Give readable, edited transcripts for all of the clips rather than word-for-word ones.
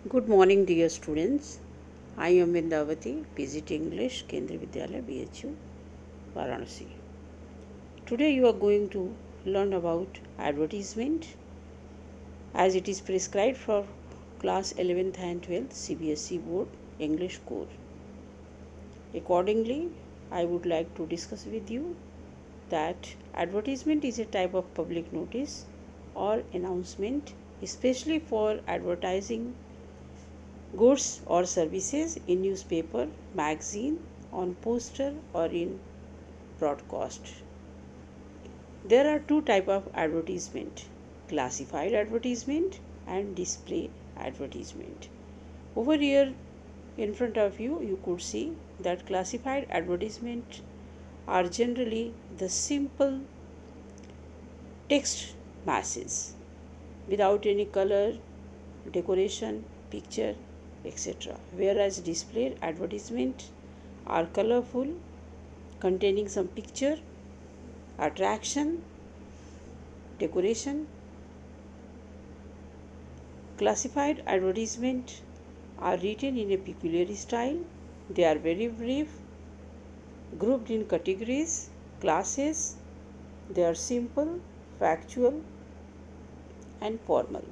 Good morning, dear students. I am Vindavati, PGT English, Kendriya Vidyalaya, BHU, Varanasi. Today you are going to learn about advertisement as it is prescribed for class 11th and 12th CBSE Board English Core. Accordingly, I would like to discuss with you that advertisement is a type of public notice or announcement, especially for advertising goods or services in newspaper, magazine, on poster or in broadcast. There are two types of advertisement: classified advertisement and display advertisement. Over here in front of you, you could see that classified advertisement are generally the simple text masses without any color, decoration, picture, etc. Whereas displayed advertisement are colorful, containing some picture, attraction, decoration. Classified advertisement are written in a peculiar style. They are very brief, grouped in categories, classes. They are simple, factual, and formal.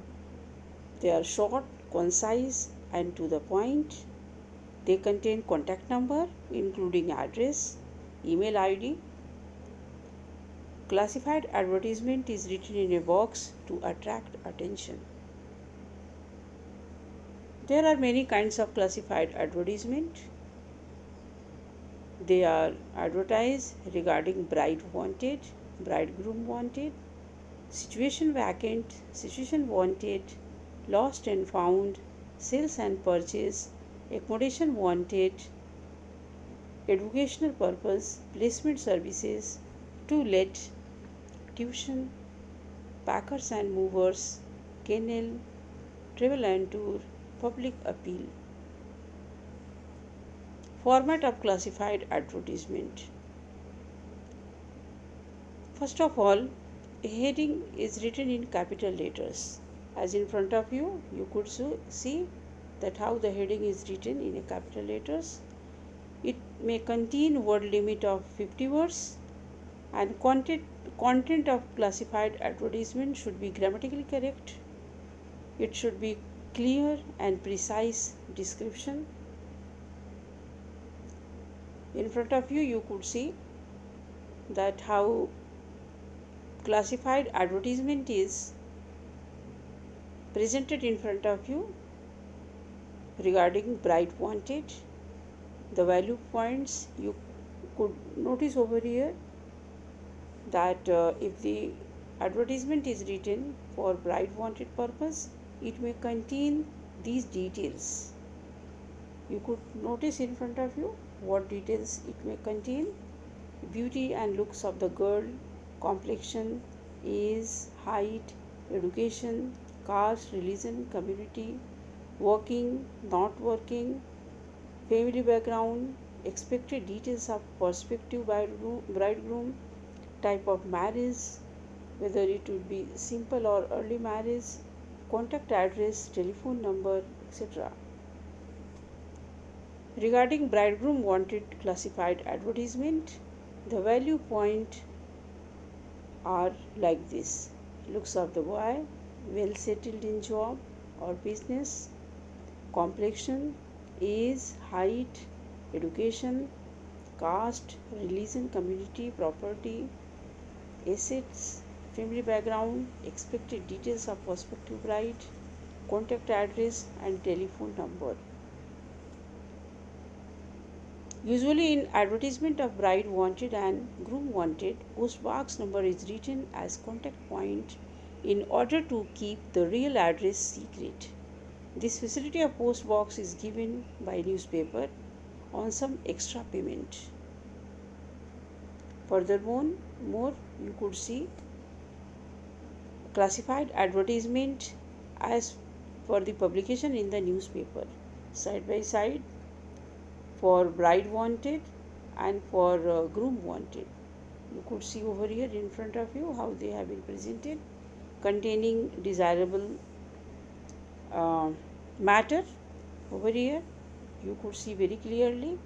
They are short, concise, and to the point. They contain contact number, including address, email ID. Classified advertisement is written in a box to attract attention. There are many kinds of classified advertisement. They are advertised regarding bride wanted, bridegroom wanted, situation vacant, situation wanted, lost and found, sales and purchase, accommodation wanted, educational purpose, placement services, to let, tuition, packers and movers, kennel, travel and tour, public appeal. Format of classified advertisement. First of all, a heading is written in capital letters. As in front of you, you could see that how the heading is written in a capital letters. It may contain word limit of 50 words, and content of classified advertisement should be grammatically correct. It should be clear and precise description. In front of you, you could see that how classified advertisement is presented in front of you regarding bride wanted. The value points you could notice over here that if the advertisement is written for bride wanted purpose, it may contain these details. You could notice in front of you what details it may contain: beauty and looks of the girl, complexion, age, height, education, caste, religion, community, working, not working, family background, expected details of prospective bridegroom, type of marriage, whether it would be simple or early marriage, contact address, telephone number, etc. Regarding bridegroom wanted classified advertisement, the value point are like this: looks of the boy, well settled in job or business, complexion, age, height, education, caste, religion, community, property, assets, family background, expected details of prospective bride, contact address and telephone number. Usually in advertisement of bride wanted and groom wanted, post box number is written as contact point in order to keep the real address secret. This facility of post box is given by newspaper on some extra payment. Furthermore, you could see classified advertisement as for the publication in the newspaper, side by side, for bride wanted and for groom wanted. You could see over here in front of you how they have been presented, containing desirable matter. Over here you could see very clearly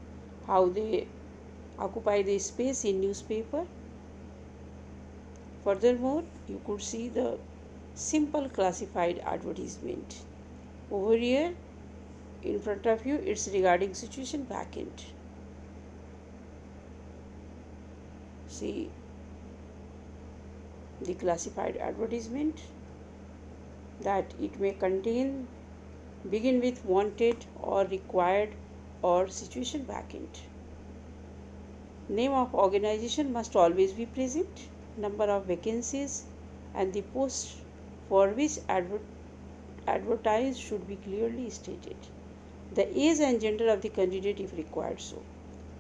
how they occupy the space in newspaper. Furthermore, you could see the simple classified advertisement. Over here in front of you, it's regarding situation vacant. See the classified advertisement, that it may contain, begin with wanted or required or situation vacant. Name of organization must always be present, number of vacancies, and the post for which advertise should be clearly stated. The age and gender of the candidate if required so.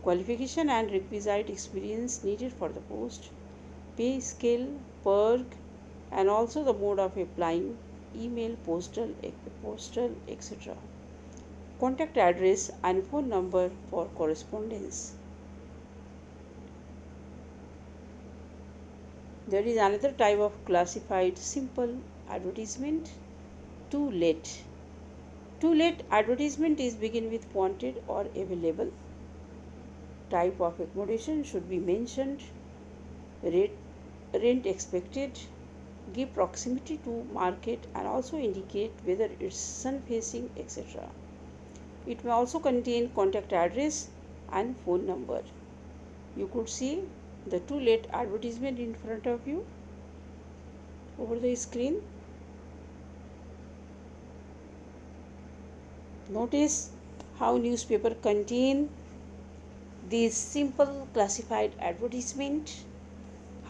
Qualification and requisite experience needed for the post. Pay scale, perk, and also the mode of applying, email, postal, etc. Contact address and phone number for correspondence. There is another type of classified simple advertisement, to let. To let advertisement is begin with wanted or available. Type of accommodation should be mentioned, rent expected, give proximity to market, and also indicate whether it's sun facing, etc. It may also contain contact address and phone number. You could see the to let advertisement in front of you over the screen. Notice how newspaper contain these simple classified advertisement,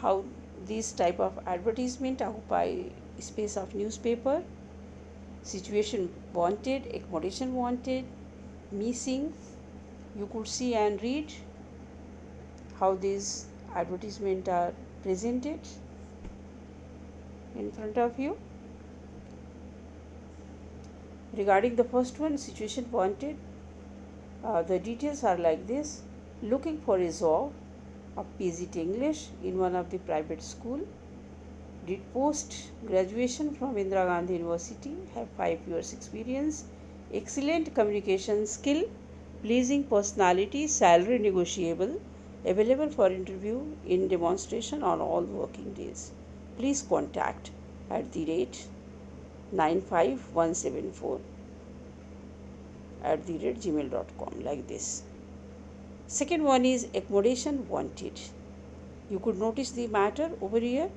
how this type of advertisement occupy space of newspaper. Situation wanted, accommodation wanted, missing. You could see and read how these advertisements are presented in front of you. Regarding the first one, situation wanted, the details are like this. Looking for a job of PGT English in one of the private school. Did post graduation from Indira Gandhi University, have 5 years experience, excellent communication skill, pleasing personality, salary negotiable, available for interview in demonstration on all working days. Please contact @ 95174 @gmail.com, like this. Second one is accommodation wanted. You could notice the matter over here.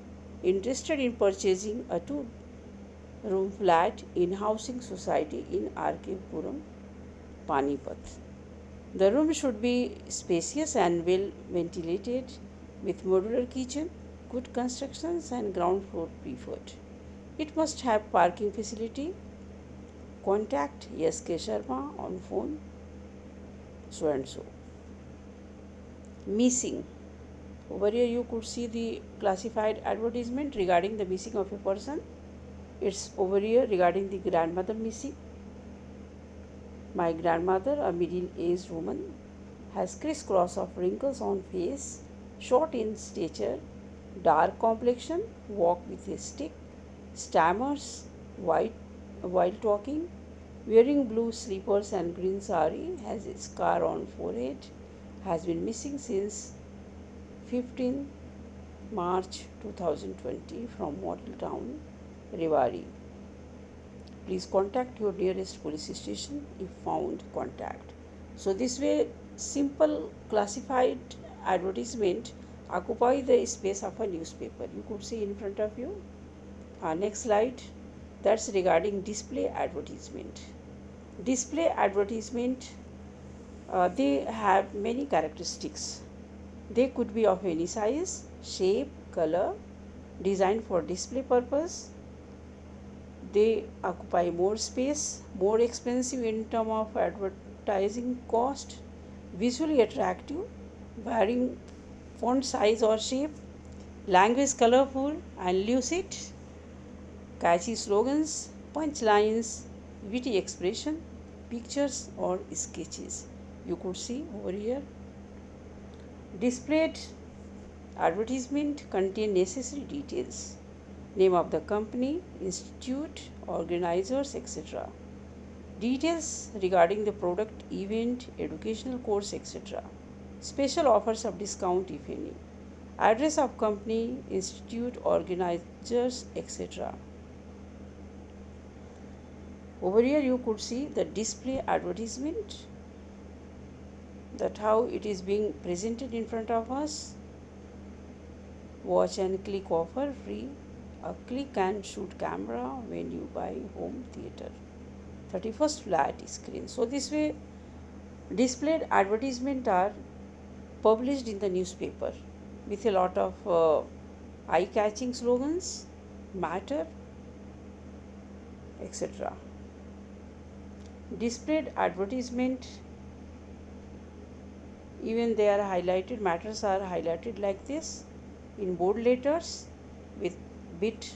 Interested in purchasing a 2-room flat in Housing Society in R.K. Puram, Panipat. The room should be spacious and well ventilated with modular kitchen, good constructions, and ground floor preferred. It must have parking facility. Contact S.K. Sharma on phone so and so. Missing. Over here you could see the classified advertisement regarding the missing of a person. It's over here regarding the grandmother missing. My grandmother, a middle-aged woman, has crisscross of wrinkles on face, short in stature, dark complexion, walk with a stick, stammers while talking, wearing blue slippers and green sari, has a scar on forehead, has been missing since 15 March 2020 from Model Town, Rewari. Please contact your nearest police station if found. Contact. So this way, simple classified advertisement occupy the space of a newspaper. You could see in front of you. Next slide. That's regarding display advertisement. Display advertisement, they have many characteristics. They could be of any size, shape, color, designed for display purpose. They occupy more space, more expensive in terms of advertising cost, visually attractive, varying font size or shape, language colorful and lucid, catchy slogans, punchlines, witty expression, pictures or sketches. You could see over here. Displayed advertisement contain necessary details, name of the company, institute, organizers, etc. Details regarding the product, event, educational course, etc. Special offers of discount if any. Address of company, institute, organizers, etc. Over here you could see the display advertisement, that how it is being presented in front of us. Watch and click offer free. A click and shoot camera when you buy home theater. 31st flat screen. So this way displayed advertisement are published in the newspaper with a lot of eye-catching slogans, matter, etc. Displayed advertisement, even they are highlighted, matters are highlighted like this in bold letters with bit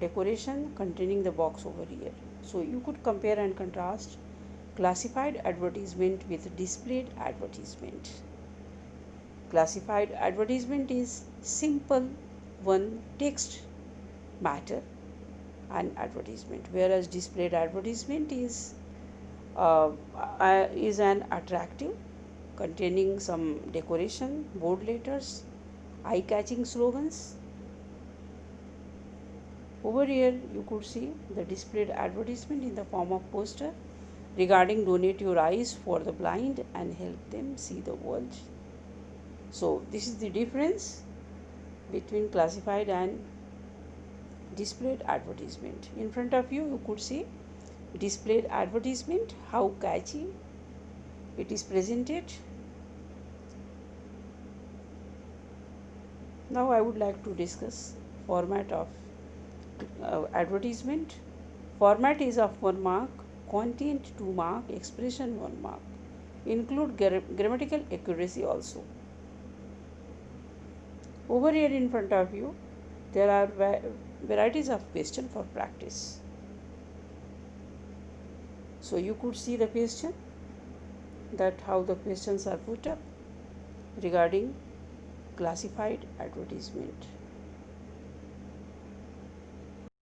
decoration containing the box over here. So you could compare and contrast classified advertisement with displayed advertisement. Classified advertisement is simple one text, matter and advertisement, whereas displayed advertisement is an attractive containing some decoration, bold letters, eye-catching slogans. Over here you could see the displayed advertisement in the form of poster regarding donate your eyes for the blind and help them see the world. So this is the difference between classified and displayed advertisement. In front of you, you could see displayed advertisement, how catchy it is presented. Now I would like to discuss format of advertisement. Format is of 1 mark, content 2 mark, expression 1 mark. Include grammatical accuracy also. Over here in front of you, there are varieties of question for practice. So you could see the question, that how the questions are put up regarding classified advertisement.